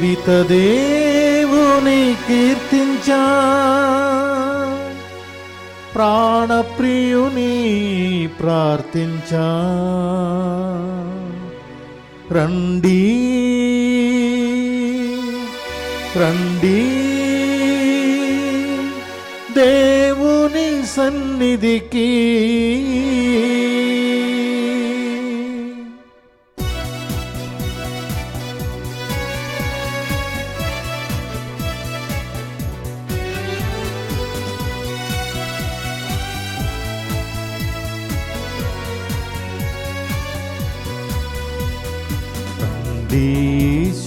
జీవిత దేవుని కీర్తించా, ప్రాణప్రియుని ప్రార్థించా. రండి రండి దేవుని సన్నిధికి.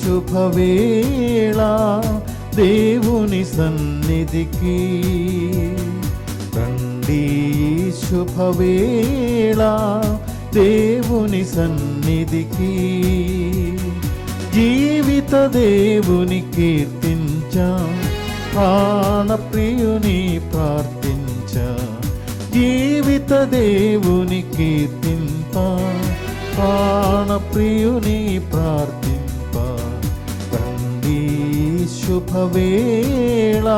శుభవేళ దేవుని సన్నిధికి రండి, శుభవేళ దేవుని సన్నిధికి. జీవిత దేవుని కీర్తించా, ప్రాణప్రియుని ప్రార్థించా. జీవిత దేవుని కీర్తింపా, ప్రాణప్రియుని ప్రార్థింప. రండి శుభవేళ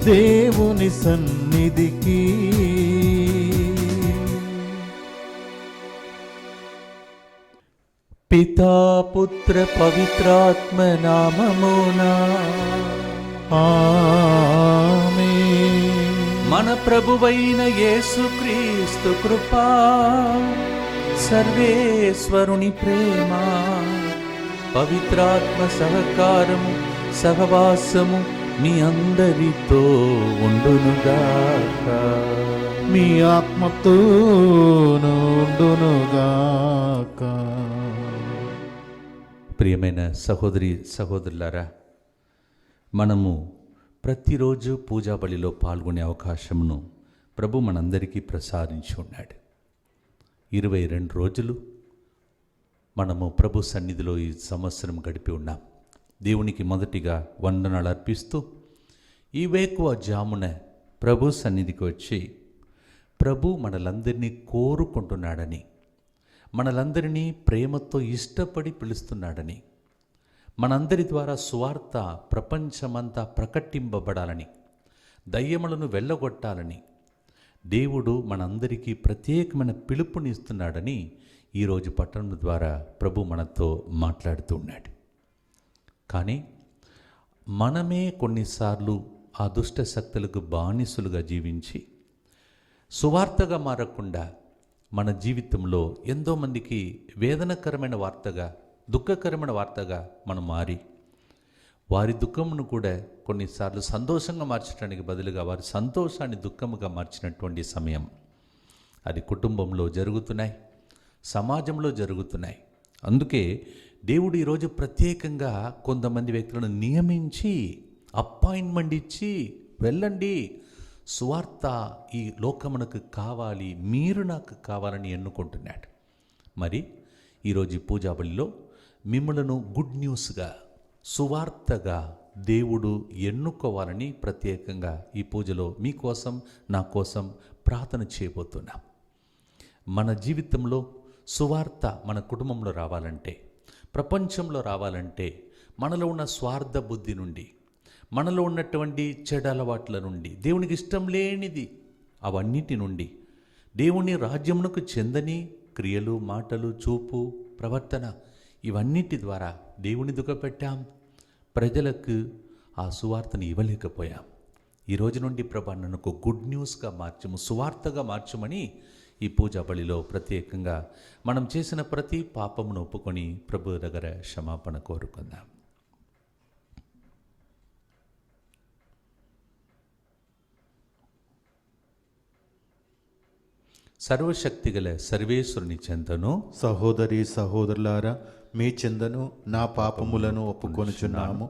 దేవుని సన్నిధికి. పితా పుత్ర పవిత్రాత్మ నామమునా ఆమేన్. మన ప్రభువైన యేసుక్రీస్తు కృపా, సర్వేశ్వరుని ప్రేమ, పవిత్రాత్మ సహకారము సహవాసము మీ అందరితో ఉండునుగాక. మీ ఆత్మతోను ఉండునుగాక. ప్రియమైన సహోదరి సహోదరులారా, మనము ప్రతిరోజు పూజా బలిలో పాల్గొనే అవకాశమును ప్రభు మనందరికీ ప్రసాదించి ఉన్నాడు. 22 రోజులు మనము ప్రభు సన్నిధిలో ఈ సంవత్సరం గడిపి ఉన్నాం. దేవునికి మొదటిగా వందనాలు అర్పిస్తూ ఈ వేకువ జామున ప్రభు సన్నిధికి వచ్చి ప్రభు మనలందరినీ కోరుకుంటున్నాడని, మనలందరినీ ప్రేమతో ఇష్టపడి పిలుస్తున్నాడని, మనందరి ద్వారా సువార్త ప్రపంచమంతా ప్రకటింపబడాలని, దయ్యములను వెళ్ళగొట్టాలని దేవుడు మనందరికీ ప్రత్యేకమైన పిలుపునిస్తున్నాడని ఈరోజు పట్టణం ద్వారా ప్రభు మనతో మాట్లాడుతూ ఉన్నాడు. కానీ మనమే కొన్నిసార్లు ఆ దుష్ట శక్తులకు బానిసలుగా జీవించి సువార్తగా మారకుండా మన జీవితంలో ఎంతోమందికి వేదనకరమైన వార్తగా, దుఃఖకరమైన వార్తగా మనం మారి వారి దుఃఖమును కూడా కొన్నిసార్లు సంతోషంగా మార్చడానికి బదులుగా వారి సంతోషాన్ని దుఃఖముగా మార్చినటువంటి సమయం అది కుటుంబంలో జరుగుతున్నాయి, సమాజంలో జరుగుతున్నాయి. అందుకే దేవుడు ఈరోజు ప్రత్యేకంగా కొంతమంది వ్యక్తులను నియమించి అపాయింట్మెంట్ ఇచ్చి వెళ్ళండి, సువార్త ఈ లోకమునకు కావాలి, మీరు నాకు కావాలని ఎన్నుకుంటున్నాడు. మరి ఈరోజు పూజా బలిలో మిమ్మలను గుడ్ న్యూస్గా, సువార్తగా దేవుడు ఎన్నుకోవాలని ప్రత్యేకంగా ఈ పూజలో మీకోసం నా కోసం ప్రార్థన చేయబోతున్నాం. మన జీవితంలో సువార్త మన కుటుంబంలో రావాలంటే, ప్రపంచంలో రావాలంటే మనలో ఉన్న స్వార్థ బుద్ధి నుండి, మనలో ఉన్నటువంటి చెడు అలవాట్ల నుండి, దేవునికి ఇష్టం లేనిది అవన్నిటి నుండి, దేవుని రాజ్యమునకు చెందని క్రియలు, మాటలు, చూపు, ప్రవర్తన ఇవన్నిటి ద్వారా దేవుని దుఃఖపెట్టాం, ప్రజలకు ఆ సువార్తను ఇవ్వలేకపోయాం. ఈ రోజు నుండి ప్రభా నన్ను ఒక గుడ్ న్యూస్గా మార్చము, సువార్తగా మార్చమని ఈ పూజా బలిలో ప్రత్యేకంగా మనం చేసిన ప్రతి పాపమును ఒప్పుకొని ప్రభు దగ్గర క్షమాపణ కోరుకుందాం. సర్వశక్తిగల సర్వేశ్వరుని చెంతను, సహోదరి సహోదరులారా, మీ చెందను నా పాపములను ఒప్పుకొనుచున్నాము.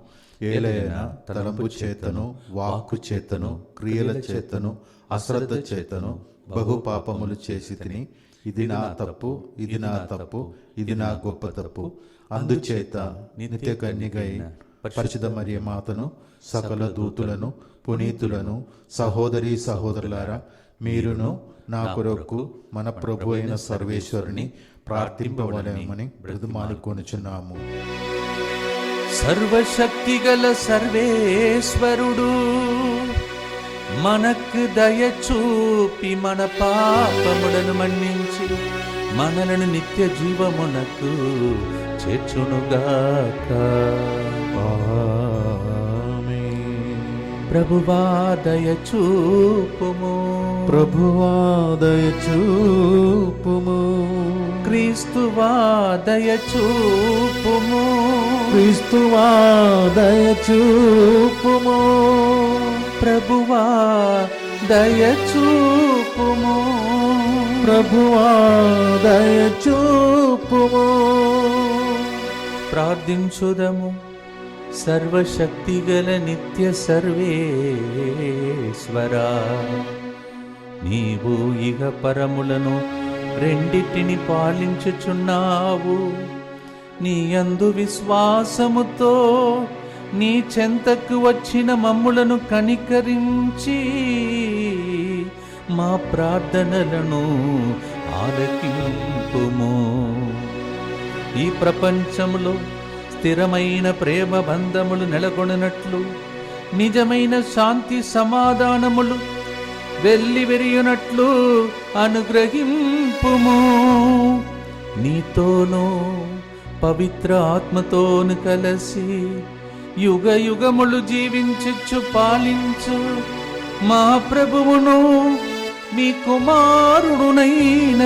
ఏలైనా తలంపు చేతను, వాక్కు చేతను, క్రియల చేతను, అశ్రద్ధ చేతను బహు పాపములు చేసి తిని, ఇది నా తప్పు, ఇది నా తప్పు, ఇది నా గొప్ప తప్పు. అందుచేత నిత్య కన్యకై పరిశుద్ధ మరియ మాతను, సకల దూతులను, పునీతులను, సహోదరి సహోదరులారా, మీరును నా కొరకు మన ప్రభు అయిన సర్వేశ్వరుని ప్రార్థింపవలెనని బ్రతిమాలుకొనుచున్నాము. సర్వశక్తిగల సర్వేశ్వరుడు మనకు దయ చూపి మన పాపములను మన్నించి మనలను నిత్య జీవమునకు చేర్చునుగాక. ప్రభువా దయ చూపుము, ప్రభువా దయ చూపుము, క్రీస్తువా దయ చూపుము, క్రీస్తువా దయ చూపుము, ప్రభువా దయ చూపుము, ప్రభువా దయ చూపుము. ప్రార్థించుదము. సర్వశక్తిగల నిత్య సర్వేశ్వరా, నీవు ఇహ పరములను రెండిటిని పాలించుచున్నావు. నీ యందు విశ్వాసముతో నీ చెంతకు వచ్చిన మమ్ములను కనికరించి మా ప్రార్థనలను ఆలకింపుము. ఈ ప్రపంచములో స్థిరమైన ప్రేమ బంధములు నెలకొనట్లు, నిజమైన శాంతి సమాధానములు వెల్లివిరియునట్లు అనుగ్రహింపుము. నీతోనూ పవిత్ర ఆత్మతోను కలిసి యుగ యుగములు జీవించుచు పాలించు మా ప్రభువును మీ కుమారుడునైన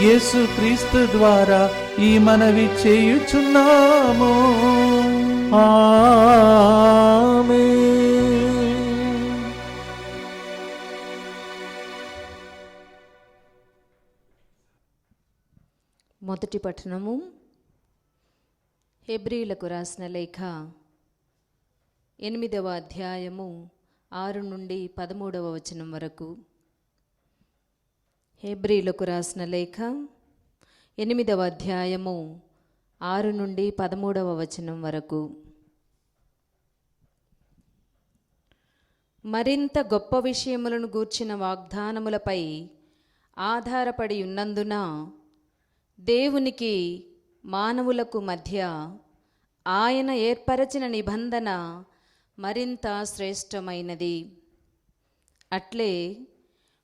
యేసుక్రీస్తు ద్వారా ఈ మనవి చేయుచున్నాము. ఆమేన్. మొదటి పట్టణము హెబ్రీలకు రాసిన లేఖ 8వ అధ్యాయము 6 నుండి 13వ వచనం వరకు. హెబ్రీలకు రాసిన లేఖ 8వ అధ్యాయము 6 నుండి 13వ వచనం వరకు. మరింత గొప్ప విషయములను గూర్చిన వాగ్దానములపై ఆధారపడి ఉన్నందున దేవునికి మానవులకు మధ్య ఆయన ఏర్పరచిన నిబంధన మరింత శ్రేష్టమైనది. అట్లే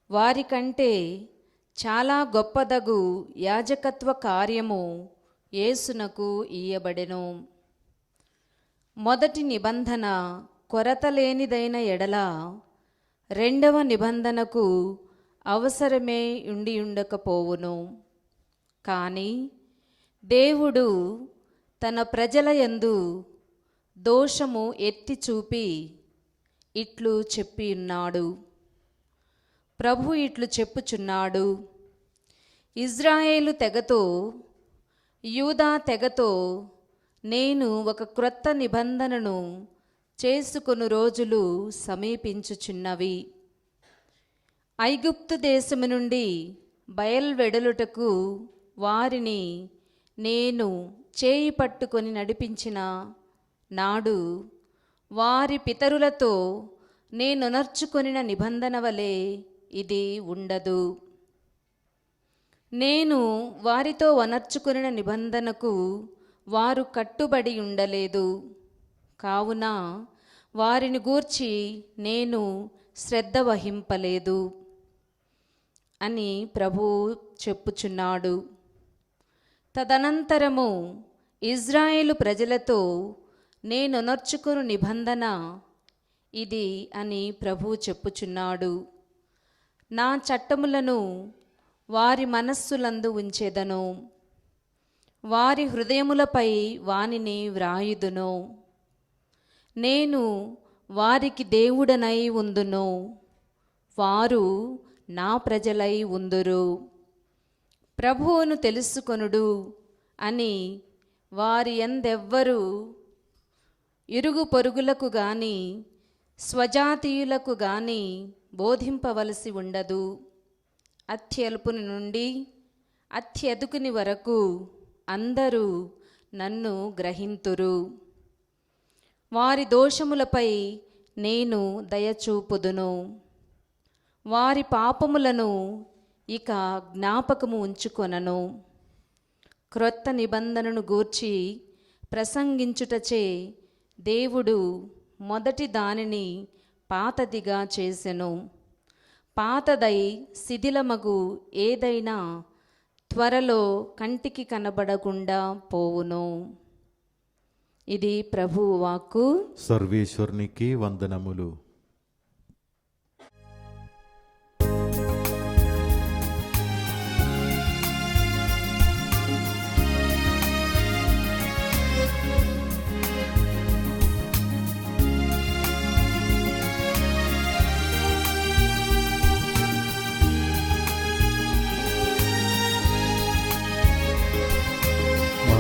వారికంటే చాలా గొప్పదగు యాజకత్వ కార్యము యేసునకు ఇయ్యబడెను. మొదటి నిబంధన కొరత లేనిదైన ఎడల రెండవ నిబంధనకు అవసరమే ఉండకపోవును. కానీ దేవుడు తన ప్రజల యందు దోషము ఎత్తి చూపి ఇట్లు చెప్పియున్నాడు. ప్రభు ఇట్లు చెప్పుచున్నాడు, ఇజ్రాయేలు తెగతో యూదా తెగతో నేను ఒక క్రొత్త నిబంధనను చేసుకొను రోజులు సమీపించుచున్నవి. ఐగుప్తు దేశము నుండి బయల్వెడలుటకు వారిని నేను చేయి పట్టుకొని నడిపించిన నాడు వారి పితరులతో నేనొనర్చుకొనిన నిబంధన వలె ఇది ఉండదు. నేను వారితో వనర్చుకొనిన నిబంధనకు వారు కట్టుబడి ఉండలేదు. కావున వారిని గూర్చి నేను శ్రద్ధ వహింపలేదు అని ప్రభువు చెప్పుచున్నాడు. తదనంతరము ఇజ్రాయేలు ప్రజలతో నేనొనర్చుకొను నిబంధన ఇది అని ప్రభువు చెప్పుచున్నాడు. నా చట్టములను వారి మనస్సులందు ఉంచెదను, వారి హృదయములపై వానిని వ్రాయుదును. నేను వారికి దేవుడనై ఉందును, వారు నా ప్రజలై ఉందురు. ప్రభువును తెలుసుకొనుడు అని వారి యందెవ్వరు ఇరుగు పొరుగులకు గాని స్వజాతీయులకు గాని బోధింపవలసి ఉండదు. అత్యల్పుని నుండి అత్యధికుని వరకు అందరూ నన్ను గ్రహింతురు. వారి దోషములపై నేను దయచూపుదును, వారి పాపములను ఇక జ్ఞాపకము ఉంచుకొనను. క్రొత్త నిబంధనను గూర్చి ప్రసంగించుటచే దేవుడు మొదటి దానిని పాతదిగా చేసెను, పాతదై శిథిలమగు ఏదైనా త్వరలో కంటికి కనబడకుండా పోవును. ఇది ప్రభువు వాక్కు. సర్వేశ్వరునికి వందనములు.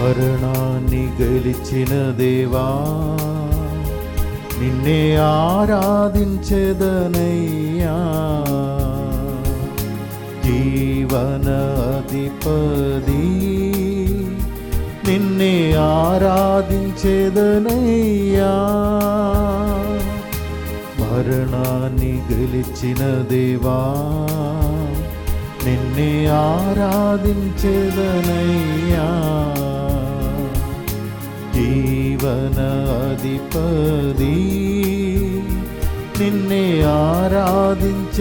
మరణాన్ని గెలిచిన దేవా, నిన్నే ఆరాధించెదనయ్యా. జీవన అధిపతి, నిన్నే ఆరాధించెదనయ్యా. మరణాన్ని గెలిచిన దేవా, నిన్నే ఆరాధించెదనయ్యా. జీవన అధిపతి, నిన్నే ఆరాధించెదనయ్యా.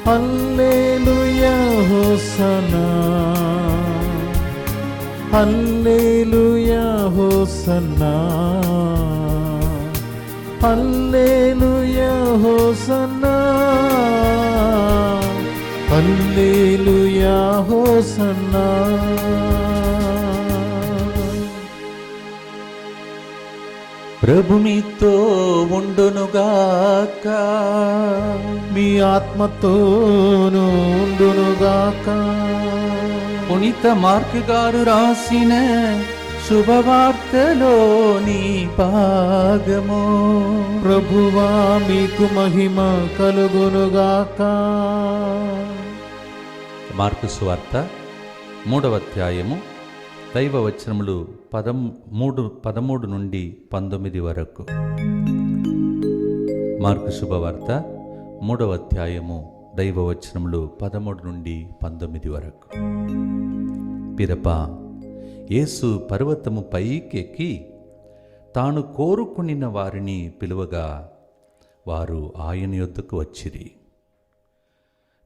హల్లెలూయా హోసన్నా, హల్లెలూయా హోసన్నా, హల్లెలూయా హోసన్నా, హల్లెలూయా హోసన్నా. ప్రభు మీతో ఉండునుగాక, మీ ఆత్మతోనూ ఉండునుగాక. పునీత మార్కు గారు రాసిన శుభవార్తలోని భాగము. ప్రభువా మీకు మహిమ కలుగునుగాక. మార్కు సువార్త 3వ అధ్యాయము దైవ వచనములు 13 నుండి 19 వరకు. మార్కు శుభవార్త 3వ అధ్యాయము దైవ వచనములు 13 నుండి 19 వరకు. పిదప యేసు పర్వతము పైకెక్కి తాను కోరుకునిన వారిని పిలువగా వారు ఆయన యొద్దకు వచ్చిరి.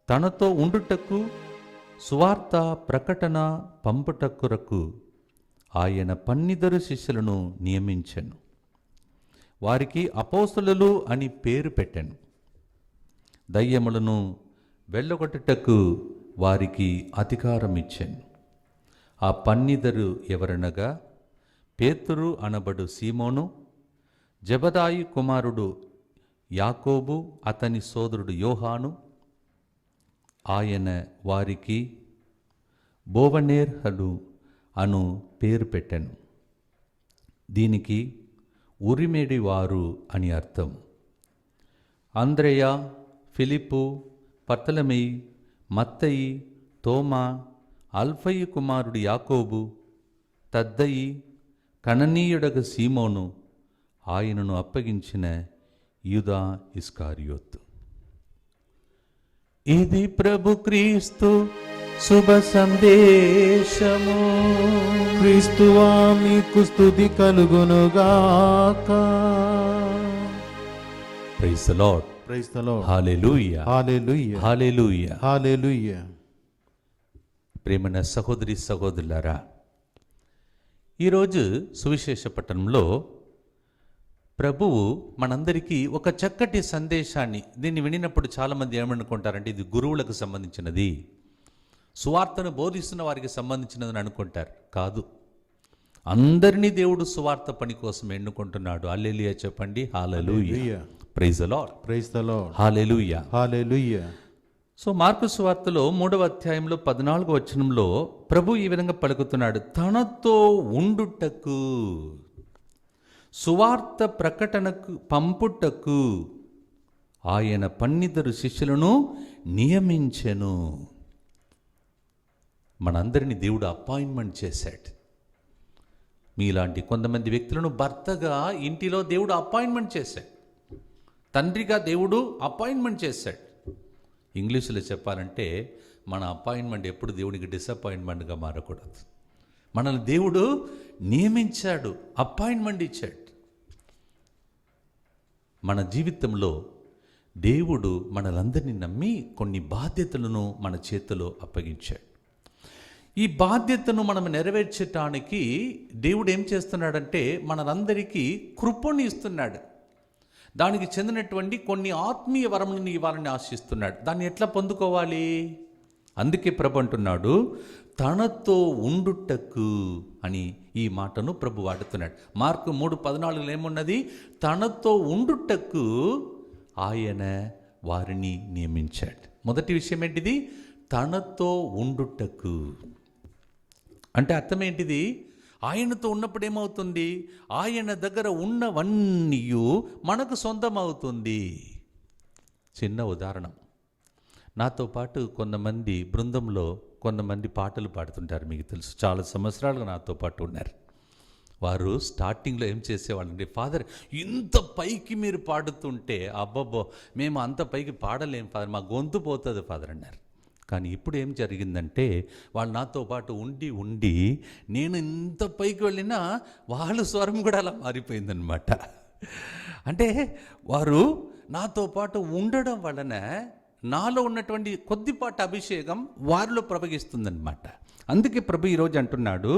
తనతో ఉండుటకు సువార్త ప్రకటన పంపుటకురకు ఆయన 12 శిష్యులను నియమించెను. వారికి అపోస్తలులు అని పేరు పెట్టెను. దయ్యములను వెళ్ళగొట్టుటకు వారికి అధికారం ఇచ్చెను. ఆ 12 ఎవరనగా పేతురు అనబడు సీమోను, జెబెదాయి కుమారుడు యాకోబు, అతని సోదరుడు యోహాను. ఆయన వారికి బోవనేర్హడు అను పేరు పెట్టెను. దీనికి ఉరిమేడి వారు అని అర్థం. అంద్రెయ, ఫిలిప్పు, పర్తలమెయి, మత్తయి, తోమా, అల్ఫయి కుమారుడు యాకోబు, తద్దయి, కననీయుడగ సీమోను, ఆయనను అప్పగించిన యూదా ఇస్కారియోతు. ఇది ప్రభు క్రీస్తు శుభ సందేశము. క్రీస్తువా మీకు స్తుతి కలుగునుగాక. Praise the Lord. Praise the Lord. హల్లెలూయా, హల్లెలూయా, హల్లెలూయా, హల్లెలూయా. ప్రేమన సహోదరి సహోదరులారా, ఈరోజు సువిశేష పట్టణంలో ప్రభువు మనందరికీ ఒక చక్కటి సందేశాన్ని, దీన్ని వినినప్పుడు చాలామంది ఏమనుకుంటారంటే ఇది గురువులకు సంబంధించినది, సువార్తను బోధిస్తున్న వారికి సంబంధించినదని అనుకుంటారు. కాదు, అందరినీ దేవుడు సువార్త పని కోసం ఎన్నుకుంటున్నాడు. హల్లెలూయా చెప్పండి. హల్లెలూయా. Praise the Lord. Praise the Lord. హల్లెలూయా, హల్లెలూయా. సో మార్కు సువార్తలో 3వ అధ్యాయంలో 14వ వచనంలో ప్రభు ఈ విధంగా పలుకుతున్నాడు. తనతో ఉండుటకు, సువార్త ప్రకటనకు పంపుటకు ఆయన 12 శిష్యులను నియమించెను. మనందరినీ దేవుడు అపాయింట్మెంట్ చేశాడు. మీలాంటి కొంతమంది వ్యక్తులను భర్తగా ఇంటిలో దేవుడు అపాయింట్మెంట్ చేశాడు. తండ్రిగా దేవుడు అపాయింట్మెంట్ చేశాడు. ఇంగ్లీషులో చెప్పాలంటే మన అపాయింట్మెంట్ ఎప్పుడు దేవునికి డిసప్పాయింట్మెంట్గా మారకూడదు. మనల్ని దేవుడు నియమించాడు, అపాయింట్మెంట్ ఇచ్చాడు. మన జీవితంలో దేవుడు మనలందరినీ నమ్మి కొన్ని బాధ్యతలను మన చేతిలో అప్పగించాడు. ఈ బాధ్యతను మనం నెరవేర్చటానికి దేవుడు ఏం చేస్తున్నాడంటే మనందరికీ కృపను ఇస్తున్నాడు. దానికి చెందినటువంటి కొన్ని ఆత్మీయ వరములను ఇవ్వాలని ఆశిస్తున్నాడు. దాన్ని ఎట్లా పొందుకోవాలి? అందుకే ప్రభు అంటున్నాడు, తనతో ఉండుటకు అని ఈ మాటను ప్రభు వాడుతున్నాడు. మార్కు 3:14 ఏమున్నది? తనతో ఉండుటకు ఆయన వారిని నియమించాడు. మొదటి విషయం ఏంటిది? తనతో ఉండుటకు అంటే అర్థం ఏంటిది? ఆయనతో ఉన్నప్పుడు ఏమవుతుంది? ఆయన దగ్గర ఉన్నవన్నీ మనకు సొంతం అవుతుంది. చిన్న ఉదాహరణ, నాతో పాటు కొంతమంది బృందంలో కొంతమంది పాటలు పాడుతుంటారు, మీకు తెలుసు. చాలా సంవత్సరాలుగా నాతో పాటు ఉన్నారు. వారు స్టార్టింగ్లో ఏం చేసేవాళ్ళంటే, ఫాదర్ ఇంత పైకి మీరు పాడుతుంటే అబ్బబ్బో మేము అంత పైకి పాడలేం ఫాదర్, మా గొంతు పోతుంది ఫాదర్ అన్నారు. కానీ ఇప్పుడు ఏం జరిగిందంటే, వాళ్ళు నాతో పాటు ఉండి ఉండి నేను ఇంత పైకి వెళ్ళినా వాళ్ళ స్వరం కూడా అలా మారిపోయిందనమాట. అంటే వారు నాతో పాటు ఉండడం వలన నాలో ఉన్నటువంటి కొద్దిపాటి అభిషేకం వారిలో ప్రవహిస్తుందన్నమాట. అందుకే ప్రభు ఈరోజు అంటున్నాడు,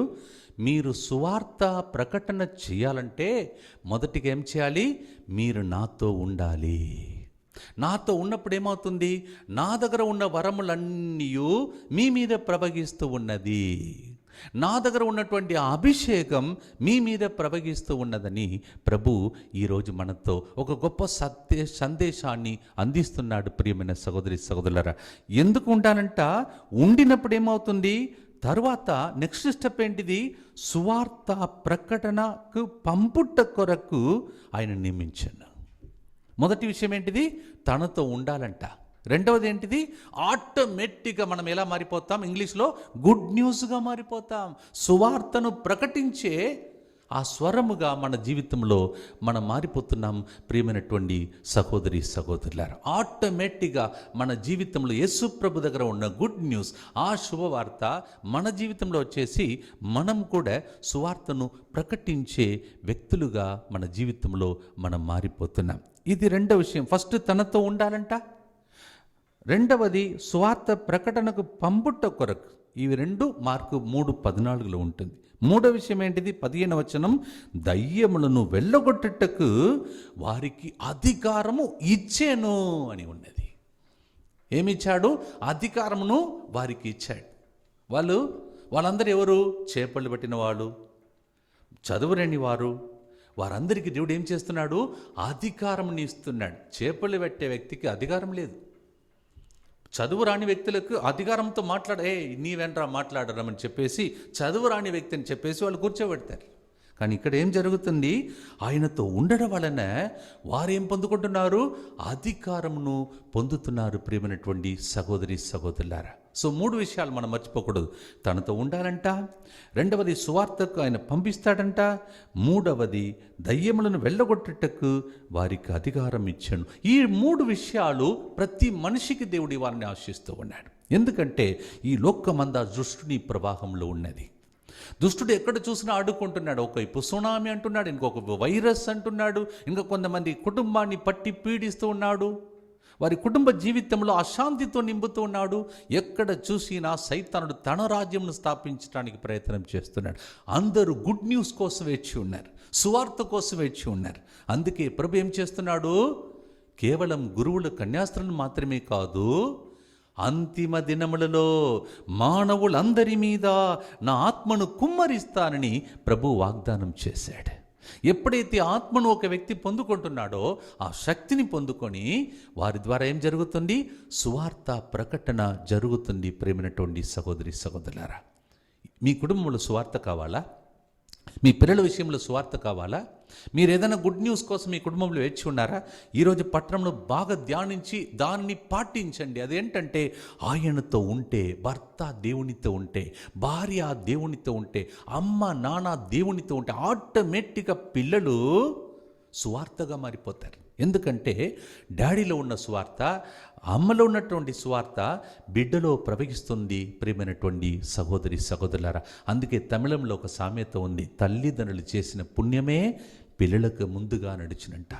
మీరు సువార్త ప్రకటన చేయాలంటే మొదటిగా ఏం చేయాలి? మీరు నాతో ఉండాలి. నాతో ఉన్నప్పుడు ఏమవుతుంది? నా దగ్గర ఉన్న వరములన్నీ మీ మీద ప్రవహిస్తూ ఉన్నది. నా దగ్గర ఉన్నటువంటి అభిషేకం మీ మీద ప్రవహిస్తూ ఉన్నదని ప్రభు ఈరోజు మనతో ఒక గొప్ప సందేశాన్ని అందిస్తున్నాడు. ప్రియమైన సహోదరి సహోదరులారా, ఎందుకు ఉంటానంట? ఉండినప్పుడు ఏమవుతుంది? తర్వాత నెక్స్ట్ స్టెప్ ఏంటిది? సువార్త ప్రకటనకు పంపుట కొరకు ఆయన నియమించాను. మొదటి విషయం ఏంటిది? తనతో ఉండాలంట. రెండవది ఏంటిది? ఆటోమేటిక్గా మనం ఎలా మారిపోతాం? ఇంగ్లీష్లో గుడ్ న్యూస్గా మారిపోతాం. సువార్తను ప్రకటించే ఆ స్వరముగా మన జీవితంలో మనం మారిపోతున్నాం. ప్రియమైనటువంటి సహోదరి సహోదరులారా, ఆటోమేటిక్గా మన జీవితంలో యేసు ప్రభు దగ్గర ఉన్న గుడ్ న్యూస్, ఆ శుభవార్త మన జీవితంలో వచ్చేసి మనం కూడా సువార్తను ప్రకటించే వ్యక్తులుగా మన జీవితంలో మనం మారిపోతున్నాం. ఇది రెండవ విషయం. ఫస్ట్ తనతో ఉండాలంట, రెండవది సువార్త ప్రకటనకు పంపుట కొరకు. ఇవి రెండు మార్కు 3:14 ఉంటుంది. మూడవ విషయం ఏంటిది? 15వ వచనం, దయ్యములను వెళ్ళగొట్టుటకు వారికి అధికారము ఇచ్చాను అని ఉన్నది. ఏమిచ్చాడు? అధికారమును వారికి ఇచ్చాడు. వాళ్ళందరూ ఎవరు? చేపలు పట్టిన వాళ్ళు, చదువులేని వారు, వారందరికీ దేవుడు ఏం చేస్తున్నాడు? అధికారంని ఇస్తున్నాడు. చేపలు పెట్టే వ్యక్తికి అధికారం లేదు. చదువు రాని వ్యక్తులకు అధికారంతో నీవెంట్రా మాట్లాడరమని చెప్పేసి చదువు రాని వ్యక్తి అని చెప్పేసి వాళ్ళు కూర్చోబెడతారు. కానీ ఇక్కడ ఏం జరుగుతుంది? ఆయనతో ఉండడం వలన వారేం పొందుకుంటున్నారు? అధికారమును పొందుతున్నారు. ప్రియమైనటువంటి సహోదరి సహోదరులారా, సో 3 విషయాలు మనం మర్చిపోకూడదు. తనతో ఉండాలంట, రెండవది సువార్తకు ఆయన పంపిస్తాడంట, మూడవది దయ్యములను వెళ్ళగొట్టుటకు వారికి అధికారం ఇచ్చాను. ఈ 3 విషయాలు ప్రతి మనిషికి దేవుడి వారిని ఆశిస్తూ ఉన్నాడు. ఎందుకంటే ఈ లోకమంతా దుష్టుని ప్రవాహంలో ఉన్నది. దుష్టుడు ఎక్కడ చూసినా ఆడుకుంటున్నాడు. ఒకవైపు సునామీ అంటున్నాడు, ఇంకొక వైరస్ అంటున్నాడు, ఇంకా కొంతమంది కుటుంబాన్ని పట్టి పీడిస్తూ ఉన్నాడు, వారి కుటుంబ జీవితంలో అశాంతితో నింపుతూ ఉన్నాడు. ఎక్కడ చూసినా సైతానుడు తన రాజ్యంను స్థాపించడానికి ప్రయత్నం చేస్తున్నాడు. అందరూ గుడ్ న్యూస్ కోసం వేచి ఉన్నారు, సువార్త కోసం వేచి ఉన్నారు. అందుకే ప్రభు ఏం చేస్తున్నాడు? కేవలం గురువుల కన్యాస్త్రాలను మాత్రమే కాదు, అంతిమ దినములలో మానవులందరి మీద నా ఆత్మను కుమ్మరిస్తానని ప్రభు వాగ్దానం చేశాడు. ఎప్పుడైతే ఆత్మను ఒక వ్యక్తి పొందుకుంటున్నాడో ఆ శక్తిని పొందుకొని వారి ద్వారా ఏం జరుగుతుంది? సువార్త ప్రకటన జరుగుతుంది. ప్రేమైనటువంటి సహోదరి సహోదరులారా, మీ కుటుంబంలో సువార్త కావాలా? మీ పిల్లల విషయంలో సువార్త కావాలా? మీరు ఏదైనా గుడ్ న్యూస్ కోసం మీ కుటుంబంలో వేచి ఉన్నారా? ఈరోజు పట్టణంలో బాగా ధ్యానించి దాన్ని పాటించండి. అదేంటంటే ఆయనతో ఉంటే, భర్త దేవునితో ఉంటే, భార్య దేవునితో ఉంటే, అమ్మ నాన్న దేవునితో ఉంటే ఆటోమేటిక్గా పిల్లలు సువార్తగా మారిపోతారు. ఎందుకంటే డాడీలో ఉన్న సువార్త, అమ్మలో ఉన్నటువంటి సువార్త బిడ్డలో ప్రవహిస్తుంది. ప్రియమైనటువంటి సహోదరి సహోదరులారా, అందుకే తమిళంలో ఒక సామెత ఉంది, తల్లిదండ్రులు చేసిన పుణ్యమే పిల్లలకు ముందుగా నడిచినంట.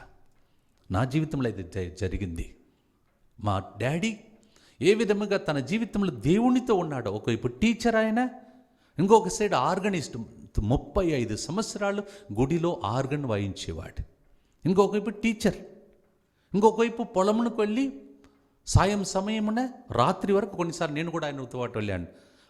నా జీవితంలో ఇది జరిగింది. మా డాడీ ఏ విధముగా తన జీవితంలో దేవునితో ఉన్నాడో, ఒకవైపు టీచర్ ఆయన, ఇంకొక సైడ్ ఆర్గనిస్ట్, 35 సంవత్సరాలు గుడిలో ఆర్గన్ వాయించేవాడు. ఇంకొక వైపు టీచర్, ఇంకొక వైపు పొలమునకు వెళ్ళి సాయం సమయమున రాత్రి వరకు కొన్నిసార్లు నేను కూడా ఆయనతో పాటు వెళ్ళాను.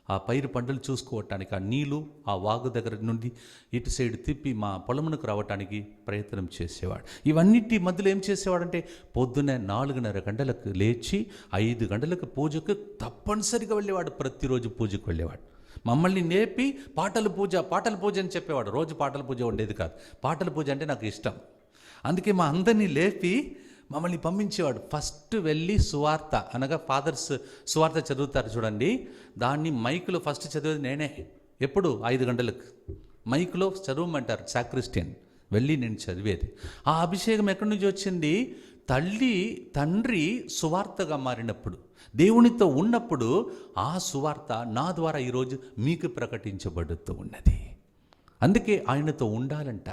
ఆ పైరు పంటలు చూసుకోవటానికి, ఆ నీళ్లు ఆ వాగు దగ్గర నుండి ఇటు సైడ్ తిప్పి మా పొలమునకు రావటానికి ప్రయత్నం చేసేవాడు. ఇవన్నిటి మధ్యలో ఏం చేసేవాడంటే పొద్దున్నే 4:30 గంటలకు లేచి 5 గంటలకు పూజకు తప్పనిసరిగా వెళ్ళేవాడు. ప్రతిరోజు పూజకు వెళ్ళేవాడు. మమ్మల్ని నేర్పి పాటల పూజ అని చెప్పేవాడు. రోజు పాటల పూజ ఉండేది కాదు. పాటల పూజ అంటే నాకు ఇష్టం. అందుకే మా అందరినీ లేపి మమ్మల్ని పంపించేవాడు. ఫస్ట్ వెళ్ళి సువార్త అనగా ఫాదర్స్ సువార్త చదువుతారు చూడండి, దాన్ని మైకులో ఫస్ట్ చదివేది నేనే. ఎప్పుడు 5 గంటలకు మైకులో చదవమంటారు సాక్రిస్టియన్, వెళ్ళి నేను చదివేది. ఆ అభిషేకం ఎక్కడి నుంచి వచ్చింది? తండ్రి సువార్తగా మారినప్పుడు, దేవునితో ఉన్నప్పుడు ఆ సువార్త నా ద్వారా ఈరోజు మీకు ప్రకటించబడుతూ ఉన్నది. అందుకే ఆయనతో ఉండాలంట.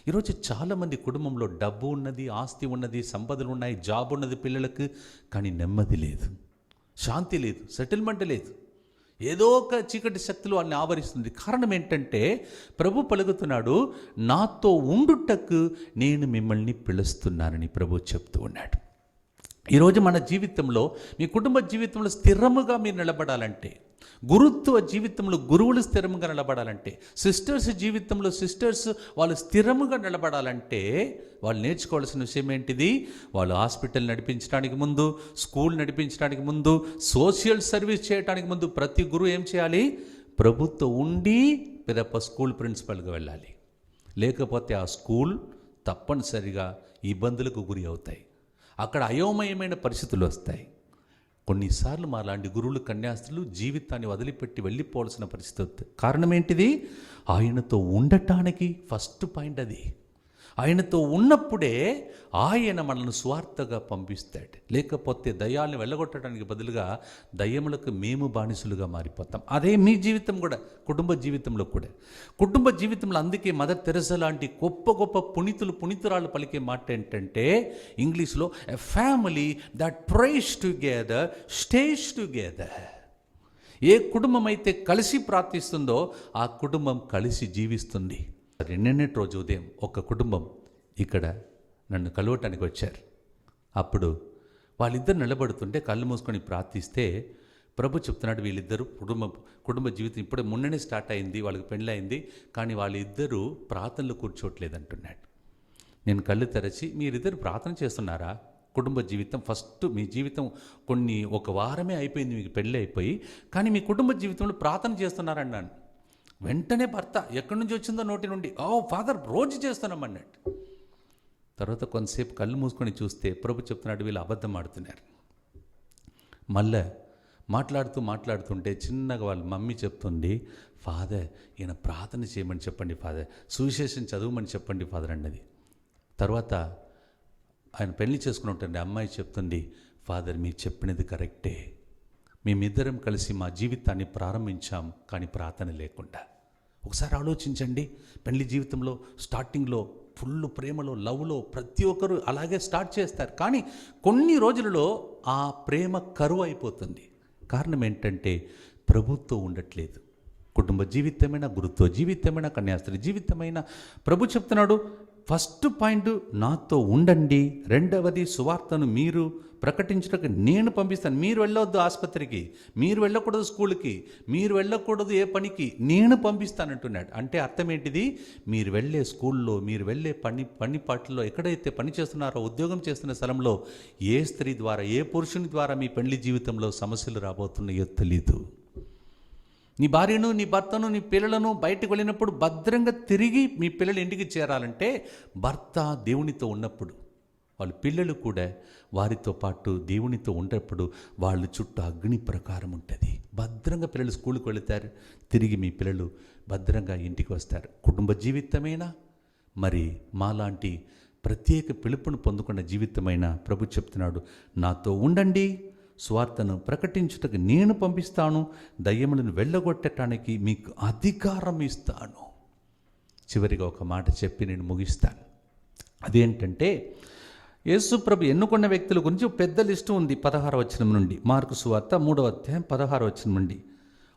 ఈరోజు చాలామంది కుటుంబంలో డబ్బు ఉన్నది, ఆస్తి ఉన్నది, సంపదలు ఉన్నాయి, జాబ్ ఉన్నది పిల్లలకు, కానీ నెమ్మది లేదు, శాంతి లేదు, సెటిల్మెంట్ లేదు. ఏదో ఒక చీకటి శక్తులు వాళ్ళని ఆవరిస్తుంది. కారణం ఏంటంటే ప్రభు పలుకుతున్నాడు, నాతో ఉండుటకు నేను మిమ్మల్ని పిలుస్తున్నానని ప్రభు చెప్తూ ఉన్నాడు. ఈరోజు మన జీవితంలో, మీ కుటుంబ జీవితంలో స్థిరముగా మీరు నిలబడాలంటే, గురుత్వ జీవితంలో గురువులు స్థిరముగా నిలబడాలంటే, సిస్టర్స్ జీవితంలో సిస్టర్స్ వాళ్ళు స్థిరముగా నిలబడాలంటే వాళ్ళు నేర్చుకోవాల్సిన విషయం ఏంటిది? వాళ్ళు హాస్పిటల్ నడిపించడానికి ముందు, స్కూల్ నడిపించడానికి ముందు, సోషల్ సర్వీస్ చేయడానికి ముందు ప్రతి గురువు ఏం చేయాలి? ప్రభుత్వం ఉండి పిదప స్కూల్ ప్రిన్సిపల్గా వెళ్ళాలి. లేకపోతే ఆ స్కూల్ తప్పనిసరిగా ఇబ్బందులకు గురి అవుతాయి. అక్కడ అయోమయమైన పరిస్థితులు వస్తాయి. కొన్నిసార్లు మా లాంటి గురువులు, కన్యాస్త్రులు జీవితాన్ని వదిలిపెట్టి వెళ్ళిపోవాల్సిన పరిస్థితి వస్తుంది. కారణం ఏంటిది? ఆయనతో ఉండటానికి ఫస్ట్ పాయింట్ అది. ఆయనతో ఉన్నప్పుడే ఆయన మనల్ని స్వార్థగా పంపిస్తాడు. లేకపోతే దయ్యాలను వెళ్ళగొట్టడానికి బదులుగా దయ్యములకు మేము బానిసలుగా మారిపోతాం. అదే మీ జీవితం కూడా, కుటుంబ జీవితంలో కూడా. కుటుంబ జీవితంలో అందుకే మదర్ తెరెసా లాంటి గొప్ప గొప్ప పునీతురాళ్ళు పలికే మాట ఏంటంటే ఇంగ్లీష్లో, a family that prays together stays together. ఏ కుటుంబం అయితే కలిసి ప్రార్థిస్తుందో ఆ కుటుంబం కలిసి జీవిస్తుంది. నిన్నటి రోజు ఉదయం ఒక కుటుంబం ఇక్కడ నన్ను కలవటానికి వచ్చారు. అప్పుడు వాళ్ళిద్దరు నిలబడుతుంటే కళ్ళు మూసుకొని ప్రార్థిస్తే ప్రభు చెప్తున్నాడు, వీళ్ళిద్దరూ కుటుంబ జీవితం ఇప్పుడే మొన్ననే స్టార్ట్ అయింది, వాళ్ళకి పెళ్ళయింది, కానీ వాళ్ళిద్దరూ ప్రార్థనలు కూర్చోట్లేదు అంటున్నాడు. నేను కళ్ళు తెరచి, మీరిద్దరు ప్రార్థన చేస్తున్నారా? కుటుంబ జీవితం ఫస్ట్ మీ జీవితం ఒక వారమే అయిపోయింది, మీకు పెళ్ళి అయిపోయి, కానీ మీ కుటుంబ జీవితంలో ప్రార్థన చేస్తున్నారన్నాను. వెంటనే భర్త ఎక్కడి నుంచి వచ్చిందో నోటి నుండి, ఫాదర్ రోజు చేస్తున్నామన్నట్టు. తర్వాత కొంతసేపు కళ్ళు మూసుకొని చూస్తే ప్రభు చెప్తున్నాడు, వీళ్ళు అబద్ధం ఆడుతున్నారు. మళ్ళా మాట్లాడుతుంటే చిన్నగా వాళ్ళ మమ్మీ చెప్తుంది, ఫాదర్ ఈయన ప్రార్థన చేయమని చెప్పండి ఫాదర్, సువిశేషం చదవమని చెప్పండి ఫాదర్ అన్నది. తర్వాత ఆయన పెళ్లి చేసుకుని ఉంటుంది, అమ్మాయి చెప్తుంది, ఫాదర్ మీరు చెప్పినది కరెక్టే, మేమిద్దరం కలిసి మా జీవితాన్ని ప్రారంభించాం, కానీ ప్రార్థన లేకుండా. ఒకసారి ఆలోచించండి, పెళ్లి జీవితంలో స్టార్టింగ్లో ఫుల్ ప్రేమలో, లవ్లో ప్రతి ఒక్కరు అలాగే స్టార్ట్ చేస్తారు, కానీ కొన్ని రోజులలో ఆ ప్రేమ కరువు అయిపోతుంది. కారణం ఏంటంటే ప్రభుత్వం ఉండట్లేదు. కుటుంబ జీవితమైన, గురుత్వ జీవితమైన, కన్యాస్త్రీ జీవితమైన ప్రభు చెప్తున్నాడు, ఫస్ట్ పాయింట్ నాతో ఉండండి, రెండవది సువార్తను మీరు ప్రకటించడానికి నేను పంపిస్తాను. మీరు వెళ్ళొద్దు ఆసుపత్రికి, మీరు వెళ్ళకూడదు స్కూల్కి, మీరు వెళ్ళకూడదు ఏ పనికి, నేను పంపిస్తానంటున్నాడు. అంటే అర్థం ఏంటిది? మీరు వెళ్ళే స్కూల్లో, మీరు వెళ్ళే పని పాటల్లో, ఎక్కడైతే పని చేస్తున్నారో, ఉద్యోగం చేస్తున్న స్థలంలో ఏ స్త్రీ ద్వారా, ఏ పురుషుని ద్వారా మీ పెళ్లి జీవితంలో సమస్యలు రాబోతున్నాయో తెలీదు. నీ భార్యను, నీ భర్తను, నీ పిల్లలను బయటకు వెళ్ళినప్పుడు భద్రంగా తిరిగి మీ పిల్లలు ఇంటికి చేరాలంటే భర్త దేవునితో ఉన్నప్పుడు, వాళ్ళ పిల్లలు కూడా వారితో పాటు దేవునితో ఉన్నప్పుడు వాళ్ళ చుట్టూ అగ్ని ప్రకారం ఉంటుంది. భద్రంగా పిల్లలు స్కూల్కి వెళుతారు, తిరిగి మీ పిల్లలు భద్రంగా ఇంటికి వస్తారు. కుటుంబ జీవితమేనా? మరి మాలాంటి ప్రత్యేక పిలుపును పొందుకున్న జీవితమైన ప్రభు చెప్తున్నాడు, నాతో ఉండండి, సువార్తను ప్రకటించుటకు నేను పంపిస్తాను, దయ్యములను వెళ్ళగొట్టడానికి మీకు అధికారం ఇస్తాను. చివరిగా ఒక మాట చెప్పి నేను ముగిస్తాను. అదేంటంటే, యేసు ప్రభు ఎన్నుకున్న వ్యక్తుల గురించి ఒక పెద్ద లిస్టు ఉంది 16వ వచనం నుండి. మార్కు సువార్త 3వ అధ్యాయం 16వ వచనం నుండి.